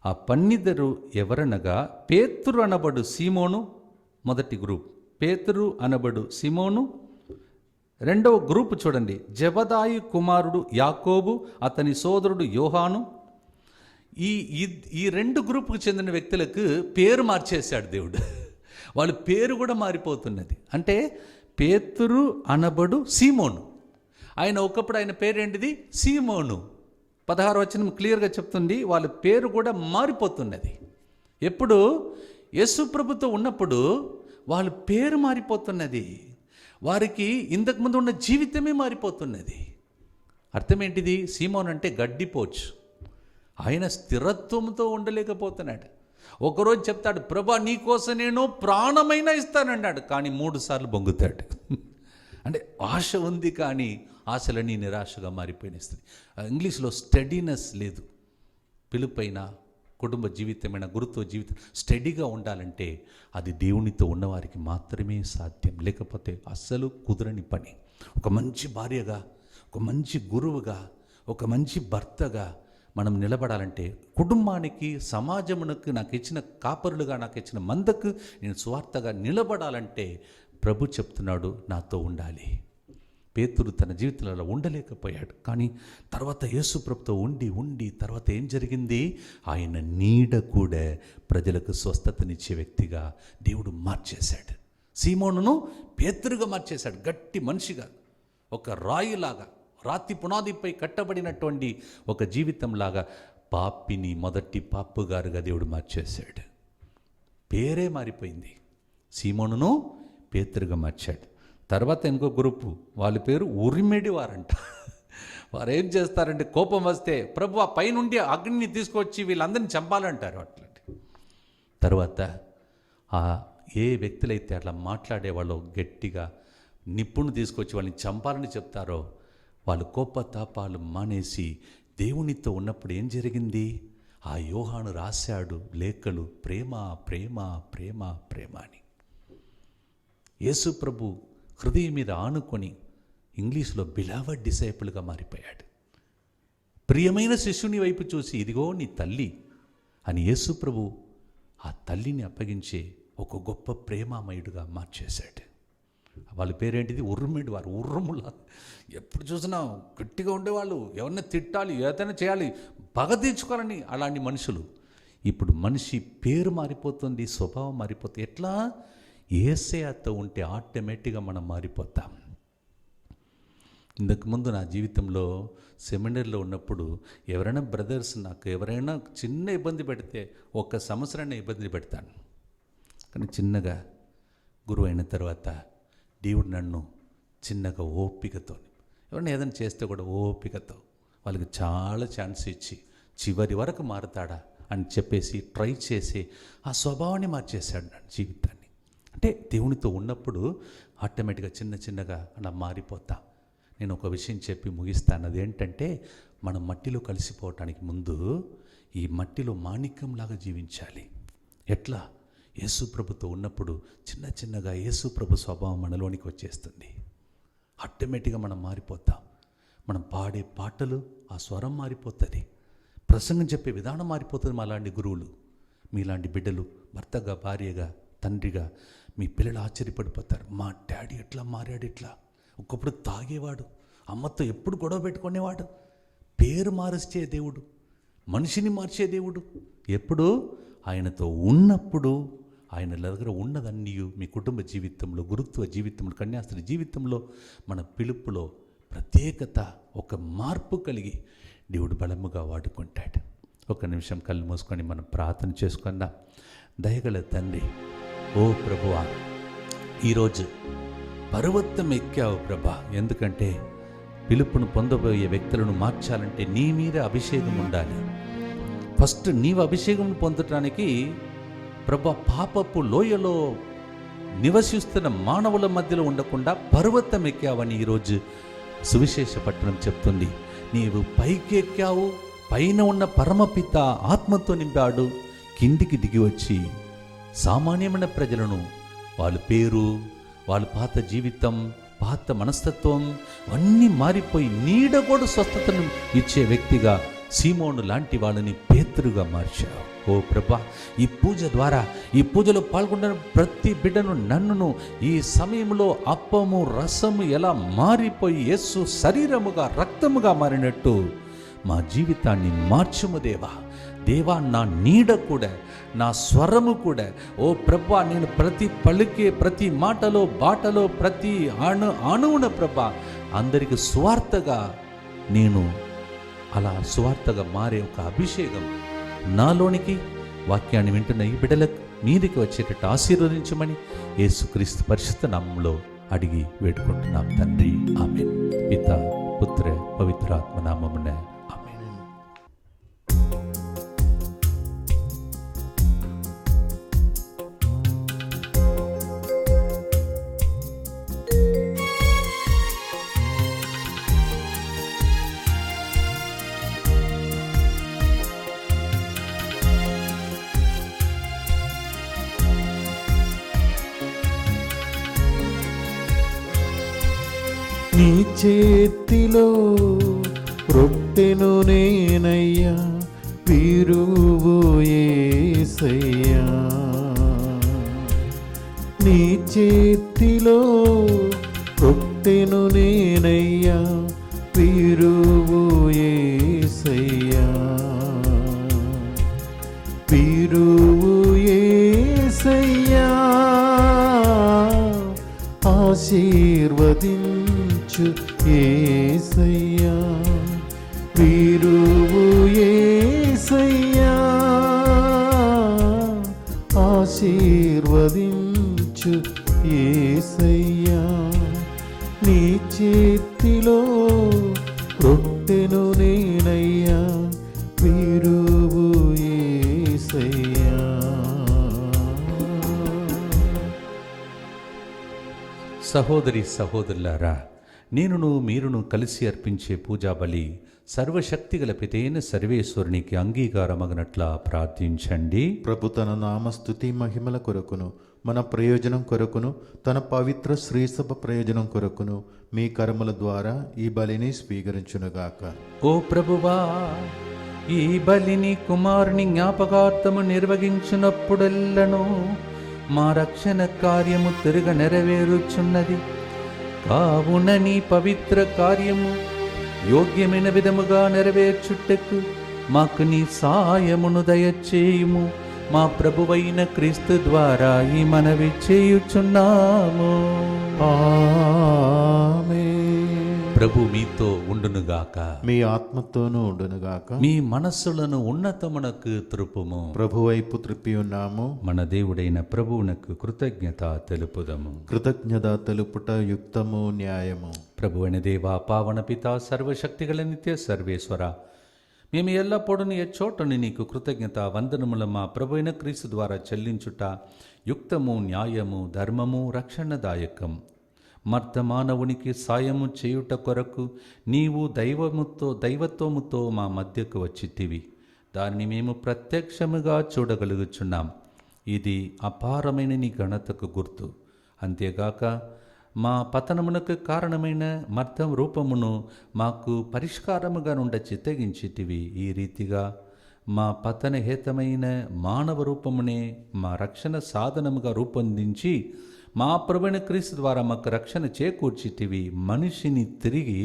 ఆ 12 ఎవరనగా, పేతురు అనబడు సీమోను మొదటి గ్రూప్, పేతురు అనబడు సీమోను. రెండవ గ్రూపు చూడండి, జెబదాయి కుమారుడు యాకోబు, అతని సోదరుడు యోహాను. ఈ రెండు గ్రూపుకు చెందిన వ్యక్తులకు పేరు మార్చేశాడు దేవుడు. వాళ్ళ పేరు కూడా మారిపోతున్నది. అంటే పేతురు అనబడు సీమోను, ఆయన ఒకప్పుడు ఆయన పేరేంటిది సీమోను. 16వ వచనం క్లియర్గా చెప్తుంది, వాళ్ళ పేరు కూడా మారిపోతున్నది. ఎప్పుడు యేసు ప్రభుతో ఉన్నప్పుడు వాళ్ళ పేరు మారిపోతున్నది, వారికి ఇంతకుముందు ఉన్న జీవితమే మారిపోతున్నది. అర్థం ఏంటిది? సీమోన్ అంటే గడ్డిపోచు, ఆయన స్థిరత్వంతో ఉండలేకపోతున్నాడు. ఒకరోజు చెప్తాడు, ప్రభా నీకోసం నేను ప్రాణమైనా ఇస్తానన్నాడు, కానీ 3 సార్లు బొంగుతాడు. అంటే ఆశ ఉంది, కానీ ఆశలన్నీ నిరాశగా మారిపోయిన. ఇంగ్లీష్లో స్టడీనెస్ లేదు. పిలుపైన, కుటుంబ జీవితమైన, గురుత్వ జీవితం స్టడీగా ఉండాలంటే అది దేవునితో ఉన్నవారికి మాత్రమే సాధ్యం, లేకపోతే అస్సలు కుదరని పని. ఒక మంచి భార్యగా, ఒక మంచి గురువుగా, ఒక మంచి భర్తగా మనం నిలబడాలంటే, కుటుంబానికి, సమాజమునకు, నాకు ఇచ్చిన కాపరులుగా, నాకు ఇచ్చిన మందకు నేను సువార్తగా నిలబడాలంటే ప్రభు చెప్తున్నాడు, నాతో ఉండాలి. పేతురు తన జీవితంలో ఉండలేకపోయాడు, కానీ తర్వాత యేసు ప్రభుతో ఉండి తర్వాత ఏం జరిగింది? ఆయన నీడ కూడా ప్రజలకు స్వస్థతనిచ్చే వ్యక్తిగా దేవుడు మార్చేశాడు. సీమోనును పేతురుగా మార్చేశాడు, గట్టి మనిషిగా, ఒక రాయిలాగా, రాతి పునాదిపై కట్టబడినటువంటి ఒక జీవితంలాగా పాపిని మొదటి పాపుగారుగా దేవుడు మార్చేశాడు. పేరే మారిపోయింది. సీమోనును పేతురుగా మార్చాడు. తర్వాత ఇంకో గ్రూపు, వాళ్ళ పేరు ఉరిమెడి వారంట. వారు ఏం చేస్తారంటే, కోపం వస్తే ప్రభు ఆ పైనుండి అగ్నిని తీసుకొచ్చి వీళ్ళందరినీ చంపాలంటారు. అట్లాంటి తర్వాత ఏ వ్యక్తులైతే అట్లా మాట్లాడేవాళ్ళు, గట్టిగా నిప్పును తీసుకొచ్చి వాళ్ళని చంపాలని చెప్తారో, వాళ్ళు కోపతాపాలు మానేసి దేవునితో ఉన్నప్పుడు ఏం జరిగింది? ఆ యోహాను రాశాడు లేఖలు, ప్రేమ ప్రేమ ప్రేమ ప్రేమ అని. యేసు ప్రభు హృదయం మీద ఆనుకొని ఇంగ్లీష్లో బిలవడ్ డిసైపుల్గా మారిపోయాడు. ప్రియమైన శిష్యుని వైపు చూసి, ఇదిగో నీ తల్లి అని యేసు ప్రభు ఆ తల్లిని అప్పగించే ఒక గొప్ప ప్రేమామయుడుగా మార్చేశాడు. వాళ్ళ పేరేంటిది? ఉర్రుమిడి వారు. ఉర్రముల ఎప్పుడు చూసినా గట్టిగా ఉండేవాళ్ళు, ఎవరిని తిట్టాలి, ఏదైనా చేయాలి, పగ తీర్చుకోవాలని అలాంటి మనుషులు. ఇప్పుడు మనిషి పేరు మారిపోతుంది, స్వభావం మారిపోతుంది. ఎట్లా? యేసయ్యతో ఉంటే ఆటోమేటిక్గా మనం మారిపోతాం. ఇంతకుముందు నా జీవితంలో సెమినరీలో ఉన్నప్పుడు ఎవరైనా బ్రదర్స్ నాకు ఎవరైనా చిన్న ఇబ్బంది పెడితే 1 సంవత్సరాన్ని ఇబ్బంది పెడతాను, కానీ చిన్నగా గురువు అయిన తర్వాత దేవుడు నన్ను చిన్నగా ఓపికతో, ఎవరైనా ఏదైనా చేస్తే కూడా ఓపికతో వాళ్ళకి చాలా ఛాన్స్ ఇచ్చి చివరి వరకు మారుతాడా అని చెప్పేసి ట్రై చేసి ఆ స్వభావాన్ని మార్చేశాడు నా జీవితాన్ని. అంటే దేవునితో ఉన్నప్పుడు ఆటోమేటిక్గా చిన్నగా అలా మారిపోతాం. నేను ఒక విషయం చెప్పి ముగిస్తాను. అదేంటంటే, మనం మట్టిలో కలిసిపోవటానికి ముందు ఈ మట్టిలో మాణిక్యంలాగా జీవించాలి. ఎట్లా? యేసు ప్రభుతో ఉన్నప్పుడు చిన్నగా యేసు ప్రభు స్వభావం మనలోనికి వచ్చేస్తుంది. ఆటోమేటిక్గా మనం మారిపోతాం. మనం పాడే పాటలు, ఆ స్వరం మారిపోతుంది, ప్రసంగం చెప్పే విధానం మారిపోతుంది. మాలాంటి గురువులు, మీలాంటి బిడ్డలు, భర్తగా, భార్యగా, తండ్రిగా మీ పిల్లలు ఆశ్చర్యపడిపోతారు. మా డాడీ ఎట్లా మారాడు, ఇట్లా ఒకప్పుడు తాగేవాడు, అమ్మతో ఎప్పుడు గొడవ పెట్టుకునేవాడు. పేరు మార్చే దేవుడు, మనిషిని మార్చే దేవుడు. ఎప్పుడు? ఆయనతో ఉన్నప్పుడు. ఆయన దగ్గర ఉన్నదన్నీ మీ కుటుంబ జీవితంలో, గురుత్వ జీవితంలో, కన్యాస్త్రీ జీవితంలో, మన పిలుపులో ప్రత్యేకత, ఒక మార్పు కలిగి దేవుడు బలముగా వాడుకుంటాడు. ఒక నిమిషం కళ్ళు మూసుకొని మనం ప్రార్థన చేసుకుందాం. దయగల తండ్రి, ఓ ప్రభువా, ఈరోజు పర్వతం ఎక్కావు ప్రభా. ఎందుకంటే పిలుపును పొందబోయే వ్యక్తులను మార్చాలంటే నీ మీద అభిషేకం ఉండాలి. ఫస్ట్ నీవు అభిషేకం పొందటానికి ప్రభా పాపపు లోయలో నివసిస్తున్న మానవుల మధ్యలో ఉండకుండా పర్వతం ఎక్కావని ఈరోజు సువిశేష పట్టణం చెప్తుంది. నీవు పైకి ఎక్కావు, పైన ఉన్న పరమపిత ఆత్మతో నింపాడు, కిందికి దిగి వచ్చి సామాన్యమైన ప్రజలను, వాళ్ళ పేరు, వాళ్ళ పాత జీవితం, పాత మనస్తత్వం అన్నీ మారిపోయి నీడ కూడా స్వస్థతను ఇచ్చే వ్యక్తిగా సీమోను లాంటి వాళ్ళని పేతురుగా మార్చావు. ఓ ప్రభా, ఈ పూజ ద్వారా, ఈ పూజలో పాల్గొన్న ప్రతి బిడ్డను, నన్నును ఈ సమయంలో అప్పము రసము ఎలా మారిపోయి యేసు శరీరముగా రక్తముగా మారినట్టు మా జీవితాన్ని మార్చుము దేవా. దేవా, నా నీడ కూడా, నా స్వరము కూడా, ఓ ప్రభా, నేను ప్రతి పలికే ప్రతి మాటలో, బాటలో, ప్రతి అణువున ప్రభా అందరికి స్వార్థగా నేను అలా స్వార్థగా మారే ఒక అభిషేకం నాలోనికి వాక్యాన్ని వింటున్న ఈ బిడ్డలకు మీదికి వచ్చేటట్టు ఆశీర్వదించమని యేసుక్రీస్తు పరిశుద్ధ నామములో అడిగి వేడుకుంటున్నాం తండ్రి. ఆమేన్. పిత, పుత్ర, పవిత్రాత్మ నామమున ఆమేన్. నీ చేతిలో రొట్టెను నేనయ్యా, విరువు యేసయ్యా. నీ చేతిలో రొట్టెను నేనయ్యా, విరువు యేసయ్యా. విరువు యేసయ్యా, ఆశీర్వదించు యేసయ్యా. విరువు యేసయ్యా, ఆశీర్వదించు యేసయ్యా. నీ చేతిలో రొట్టెను నేనయ్యా, విరువు యేసయ్యా. సహోదరి సహోదరులారా, నేనును మీరును కలిసి అర్పించే పూజా బలి సర్వశక్తిగల పితైన సర్వేశ్వరునికి అంగీకారమగనట్లా ప్రార్థించండి. ప్రభు తన నామస్తుతి మహిమల కొరకును, మన ప్రయోజనం కొరకును, తన పవిత్ర శ్రీసభ ప్రయోజనం కొరకును మీ కర్మల ద్వారా ఈ బలిని స్వీకరించునుగాక. ఓ ప్రభువా, ఈ బలిని కుమారుని జ్ఞాపకార్థము నిర్వహించినప్పుడెల్లను మా రక్షణ కార్యము తిరుగ నెరవేరుచున్నది. కావున నీ పవిత్ర కార్యము యోగ్యమైన విధముగా నెరవేర్చుటకు మాకు నీ సాయమును దయచేయుము. మా ప్రభువైన క్రీస్తు ద్వారా ఈ మనవి చేయుచున్నాము. ఆమేన్. ప్రభు మీతో ఉండునుగాక, మీ ఆత్మతోనూ ఉండునుగాక. మీ మనస్సులను ఉన్నతమునకు త్రుపుము. ప్రభు వైపు త్రిప్పి ఉన్నాము. మన దేవుడైన ప్రభువునకు కృతజ్ఞత తెలుపుదము. కృతజ్ఞత తెలుపుట యుక్తము, న్యాయము. ప్రభువైన దేవా, పావన పిత, సర్వశక్తిగల నిత్య సర్వేశ్వర, మేము ఎల్లప్పుడూ నీ చోటని నీకు కృతజ్ఞత వందనములు మా ప్రభువైన క్రీస్తు ద్వారా చెల్లించుట యుక్తము, న్యాయము, ధర్మము, రక్షణదాయకం. మర్దమానవునికి సాయము చేయుట కొరకు నీవు దైవత్వముతో మా మధ్యకు వచ్చితివి. దానిని మేము ప్రత్యక్షముగా చూడగలుగుచున్నాం. ఇది అపారమైన నీ ఘనతకు గుర్తు. అంతేగాక మా పతనమునకు కారణమైన మర్దం రూపమును మాకు పరిష్కారముగా నుండ చిత్తగించితివి. ఈ రీతిగా మా పతన హేతమైన మానవ రూపమునే మా రక్షణ సాధనముగా రూపొందించి మా ప్రభువైన క్రీస్తు ద్వారా మాకు రక్షణ చేకూర్చితివి. మనిషిని తిరిగి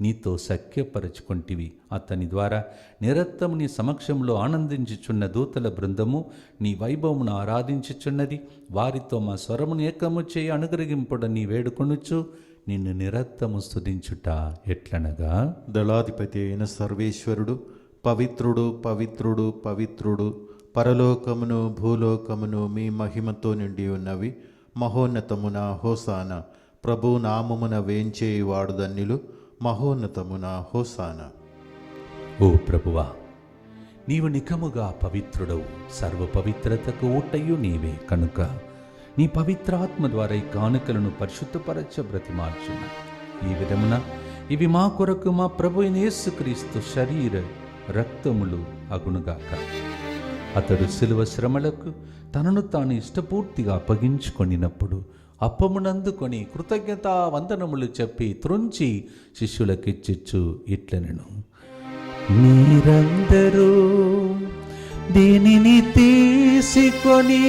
నీతో సఖ్యపరచుకొంటివి. అతని ద్వారా నిరత్తము నీ సమక్షంలో ఆనందించుచున్న దూతల బృందము నీ వైభవమును ఆరాధించుచున్నది. వారితో మా స్వరమును ఏకము చేయి అనుగ్రహింపుడని వేడుకొనుచు నిన్ను నిరత్తము స్తుతించుట ఎట్లనగా, దళాధిపతి అయిన సర్వేశ్వరుడు పవిత్రుడు, పవిత్రుడు, పవిత్రుడు, పరలోకమును భూలోకమును మీ మహిమతో నిండి ఉన్నవి. మహోన్నతమున హోసాన. ప్రభు నామమున వేంచేయువాడు ధన్యులు. మహోన్నతమున హోసాన. ఓ ప్రభువా, నీవు నికముగా పవిత్రుడవు, సర్వ పవిత్రతకు ఊటయు నీవే కనుక నీ పవిత్రాత్మ ద్వారా ఈ కానుకలను పరిశుద్ధపరచ బ్రతిమార్చున్న ఈ విధమున ఇవి మా కొరకు మా ప్రభు అయిన యేసుక్రీస్తు శరీర రక్తములు అగునుగాక. అతడు శిలువ శ్రమలకు తనను తాను ఇష్టపూర్తిగా అప్పగించుకొనినప్పుడు అప్పమునందుకొని కృతజ్ఞతా వందనములు చెప్పి త్రుంచి శిష్యులకిచ్చిచ్చు ఇట్లనెను, మీరందరూ దీనిని తీసుకొని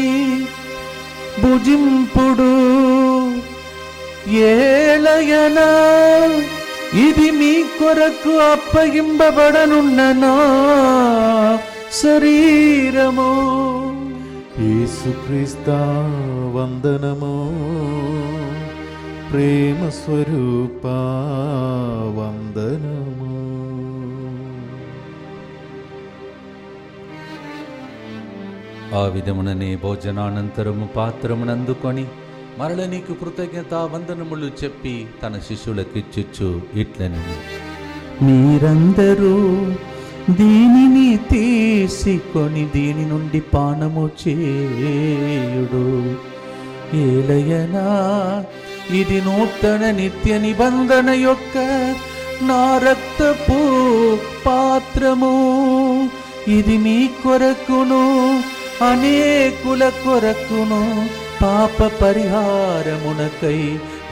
భుజింపుడు, ఏలయనా ఇది మీ కొరకు అప్పగింపబడనున్న నా శరీరము. యేసుక్రీస్తా వందనము, ప్రేమ స్వరూపా వందనము. ఆ విధముననే భోజనానంతరము పాత్రమునందుకొని మరల నీకు కృతజ్ఞతా వందనములు చెప్పి తన శిష్యులకిచ్చుచు ఇట్లనెను, మీరందరూ దీనిని తీసుకొని దీని నుండి పానము చేయుడు, ఏలయనా ఇది నూతన నిత్య నిబంధన యొక్క నా రక్తపు పాత్రము. ఇది మీ కొరకును అనేకుల కొరకును పాప పరిహారమునకై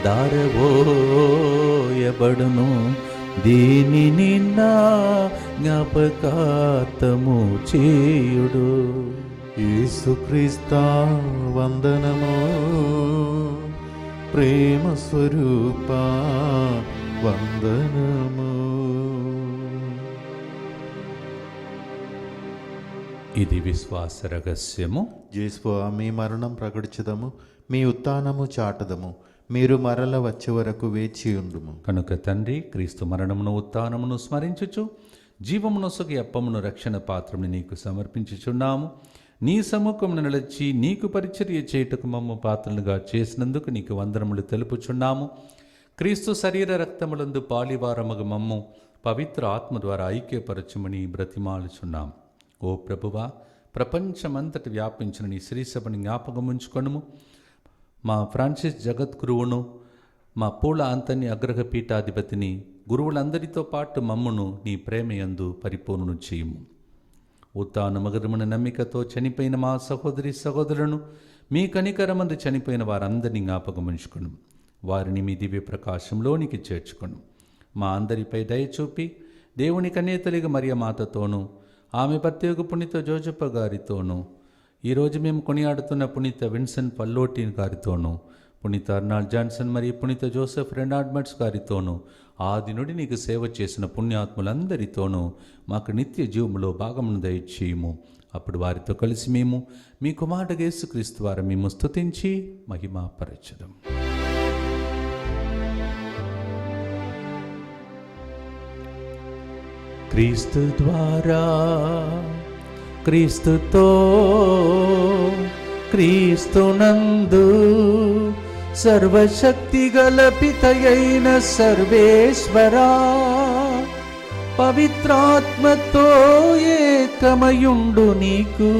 దారవోయబడును. దీనిని నా జ్ఞాపకార్థము చేయుడు. యేసుక్రీస్తా వందనము, ప్రేమ స్వరూపా వందనము. ఇది విశ్వాస రహస్యము. యేసువా, మీ మరణం ప్రకటించదము, మీ ఉత్థానము చాటదము. మీరు మరల వచ్చే వరకు వేచి ఉండుము. కనుక తండ్రి, క్రీస్తు మరణమును ఉత్థానమును స్మరించుచు జీవమునొసగి అప్పమును రక్షణ పాత్రమును నీకు సమర్పించుచున్నాము. నీ సముఖమును నిలిచి నీకు పరిచర్య చేయుటకు మమ్ము పాత్రలుగా చేసినందుకు నీకు వందనములు తెలుపుచున్నాము. క్రీస్తు శరీర రక్తములందు పాలివారమగు మమ్ము పవిత్ర ఆత్మ ద్వారా ఐక్యపరచుమని బ్రతిమాలుచున్నాము. ఓ ప్రభువా, ప్రపంచమంతటి వ్యాపించిన నీ శ్రీసభని జ్ఞాపకముంచుకొనుము. మా ఫ్రాన్సిస్ జగద్గురువును, మా పూల అంతని అగ్రహ పీఠాధిపతిని, గురువులందరితో పాటు మమ్మును నీ ప్రేమయందు పరిపూర్ణను చేయుము. ఉత్థాన మగరమున నమ్మికతో చనిపోయిన మా సహోదరి సహోదరులను, మీ కనికరమందు చనిపోయిన వారందరినీ జ్ఞాపకముంచుకొను. వారిని మీ దివ్య ప్రకాశంలోనికి చేర్చుకొను. మా అందరిపై దయచూపి దేవుని కన్యతలిగా మరియ మాతతోనూ, ఆమె ప్రత్యేక పునీత జోజప్ప గారితోనూ, ఈరోజు మేము కొనియాడుతున్న పునీత విన్సెంట్ పల్లోటిన్ గారితోనూ, పునీత అర్నాల్డ్ జాన్సన్ మరియు పునీత జోసెఫ్ రెనార్డ్మట్స్ గారితోనూ, ఆది నుండి నీకు సేవ చేసిన పుణ్యాత్ములందరితోనూ మాకు నిత్య జీవములో భాగమును దయచేయుము. అప్పుడు వారితో కలిసి మేము మీ కుమారుడు యేసుక్రీస్తు ద్వారా మేము స్తుతించి మహిమపరచుదాం. క్రీస్తు ద్వారా, క్రీస్తుతో, క్రీస్తునందు సర్వశక్తి గల పితయైన సర్వేశ్వరా, పవిత్రాత్మతో ఏకమయుండు నీకు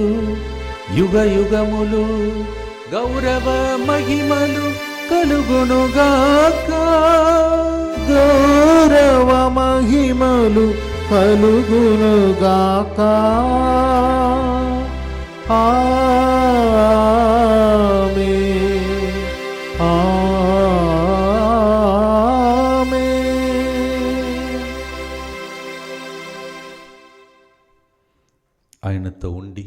యుగ యుగములు గౌరవ మహిమలు కలుగునుగాక. గౌరవ మహిమలు కలుగునుగాక. ఆమేన్, ఆమేన్. ఆయనతో ఉండి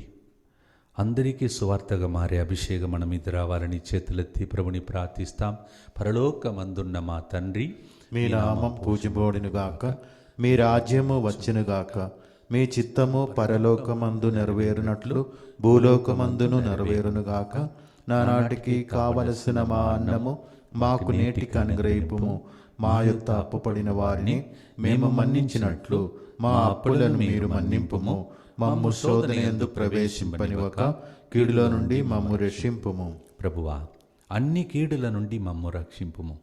అందరికీ సువార్తగా మారే అభిషేకం మన మీద రావాలని చేతులెత్తి ప్రభుని ప్రార్థిస్తాం. పరలోకమందున్న మా తండ్రి, మీ నామం పూజింపబడునుగాక. మీ రాజ్యము వచ్చునుగాక. మీ చిత్తము పరలోకమందు నెరవేరునట్లు భూలోకమందును నెరవేరునుగాక. నానాటికి కావలసిన మా అన్నము మాకు నేటికి అనుగ్రహింపుము. మా యొక్క అప్పుపడిన వారిని మేము మన్నించినట్లు మా అప్పులను మీరు మన్నింపుము. మమ్ము శోధనయందు ప్రవేశింపనివ్వక కీడులో నుండి మమ్ము రక్షింపుము. ప్రభువా, అన్ని కీడుల నుండి మమ్ము రక్షింపుము.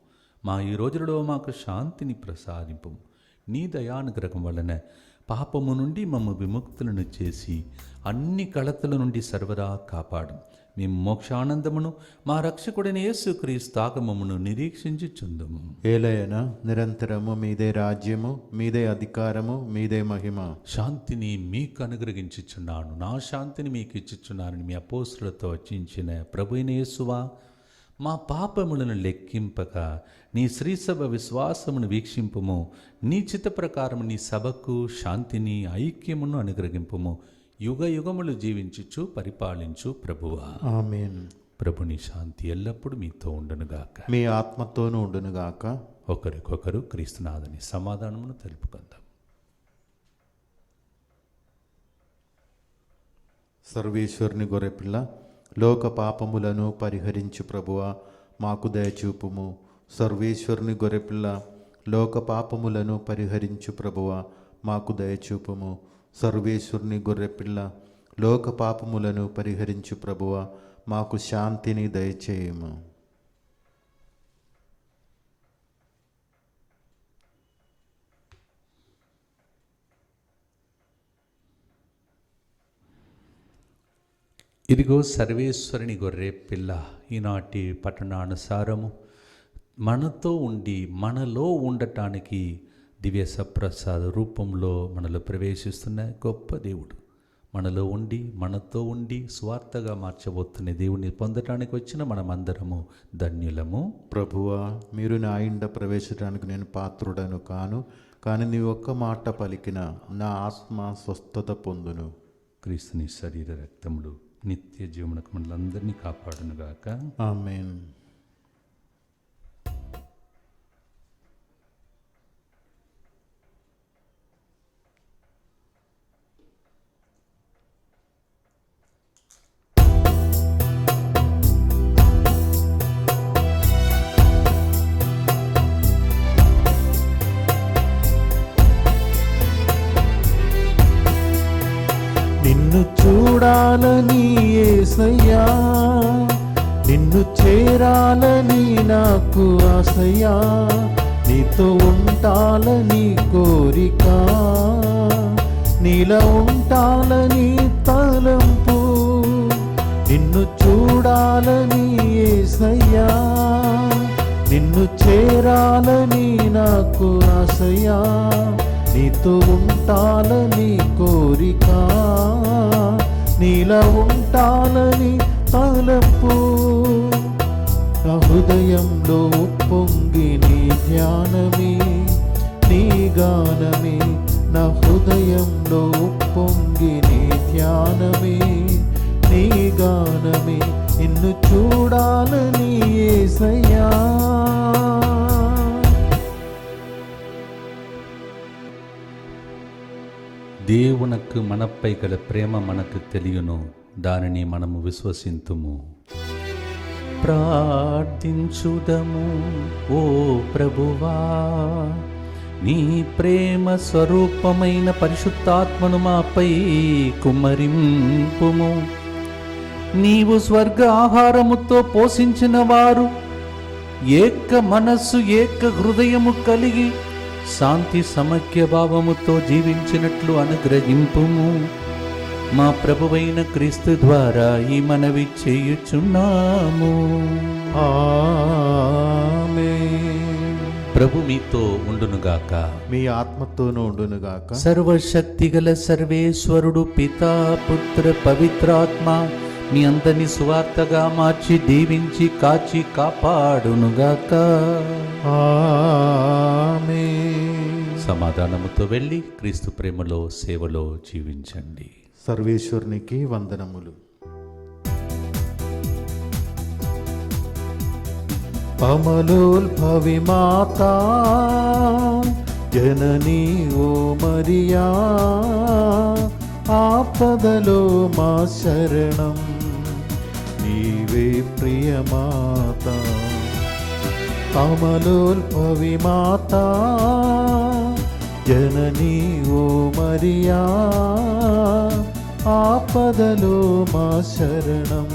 మా ఈ రోజులలో మాకు శాంతిని ప్రసాదింపుము. నీ దయానుగ్రహం వలన పాపము నుండి మమ్మ విముక్తులను చేసి అన్ని కళతల నుండి సర్వదా కాపాడు. మేము మోక్షానందమును మా రక్షకుడైన యేసుక్రీస్తు ఆగమమును నిరీక్షించుచుందుము. ఏలయన నిరంతరము మీదే రాజ్యము, మీదే అధికారము, మీదే మహిమ. శాంతిని మీకు అనుగ్రహించుచున్నాను, నా శాంతిని మీకు ఇచ్చుచున్నానని మీ అపోస్తులతో వచించిన ప్రభువైన యేసువా, మా పాపములను లెక్కింపక నీ శ్రీసభ విశ్వాసమును వీక్షింపుము. నీ చిత్త ప్రకారం నీ సభకు శాంతిని ఐక్యమును అనుగ్రహింపుము. యుగ యుగములు జీవించుచు పరిపాలించు ప్రభువా. ఆమేన్. ప్రభుని శాంతి ఎల్లప్పుడూ మీతో ఉండునుగాక, మీ ఆత్మతోనూ ఉండునుగాక. ఒకరికొకరు క్రీస్తునాథుని సమాధానమును తెలుపుకుందాం. సర్వేశ్వరుని గొర్రెపిల్ల, లోక పాపములను పరిహరించు ప్రభువా, మాకు దయచూపుము. సర్వేశ్వరుని గొర్రెపిల్ల, లోక పాపములను పరిహరించు ప్రభువా, మాకు దయచూపుము. సర్వేశ్వరుని గొర్రెపిల్ల, లోక పాపములను పరిహరించు ప్రభువా, మాకు శాంతిని దయచేయము. ఇదిగో సర్వేశ్వరుని గొర్రె పిల్ల, ఈనాటి పట్టణానుసారము మనతో ఉండి మనలో ఉండటానికి దివ్య సప్రసాద రూపంలో మనలో ప్రవేశిస్తున్న గొప్ప దేవుడు, మనలో ఉండి మనతో ఉండి స్వార్థగా మార్చబోతున్న దేవుని పొందటానికి వచ్చిన మనమందరము ధన్యులము. ప్రభువా, మీరు నా ఇంట ప్రవేశించడానికి నేను పాత్రుడను కాను, కానీ నీ ఒక్క మాట పలికిన నా ఆత్మ స్వస్థత పొందును. క్రీస్తుని శరీర రక్తములు నిత్య జీవనకు మనలందరినీ కాపాడునుగాక. ఆమేన్. నిన్ను చూడాలని యేసయ్యా, నిన్ను చేరాలని నాకు ఆశయా, నీతో ఉంటాలని కోరిక, నీలో ఉంటాలని తలంపు. నిన్ను చూడాలని యేసయ్యా, నిన్ను చేరాలని నాకు ఆశయా, నీతో ఉంటాలని కోరిక, నీలా ఉంటాలని తలంపు. నా హృదయంలో పొంగి నీ ధ్యానమే, నీ గానమే. నా హృదయంలో పొంగి నీ ధ్యానమే, నీ గానమే. నిన్ను చూడాలని యేసయ్యా. దేవునకు మనపై గల ప్రేమ మనకు తెలియను, దానిని మనము విశ్వసింతుము. ప్రార్థించుదము. ఓ ప్రభువా, నీ ప్రేమ స్వరూపమైన పరిశుద్ధాత్మను మాపై కుమ్మరింపుము. నీవు స్వర్గ ఆహారముతో పోషించిన వారు ఏక మనస్సు ఏక హృదయము కలిగి శాంతి సమైక్య భావముతో జీవించినట్లు అనుగ్రహింపుము. మా ప్రభువైన క్రీస్తు ద్వారా ఈ మనవి చేయుచున్నాము. ఆమేన్. ప్రభు మీతో ఉండునుగాక, మీ ఆత్మతోనూ ఉండునుగాక. సర్వశక్తిగల సర్వేశ్వరుడు పితా పుత్ర పవిత్రాత్మ మీ అందరినీ సువార్తగా మార్చి దీవించి కాచి కాపాడునుగాక. ఆమేన్. సమాధానముతో వెళ్ళి క్రీస్తు ప్రేమలో సేవలో జీవించండి. సర్వేశ్వరునికి వందనములు. అమలోల్భవి మాతా జననీ ఓ మరియా, ఆపదలో మా శరణం నీవే ప్రియమాత. అమలోల్భవి మాతా జననీ ఓ మరియా, ఆపదలో మా శరణం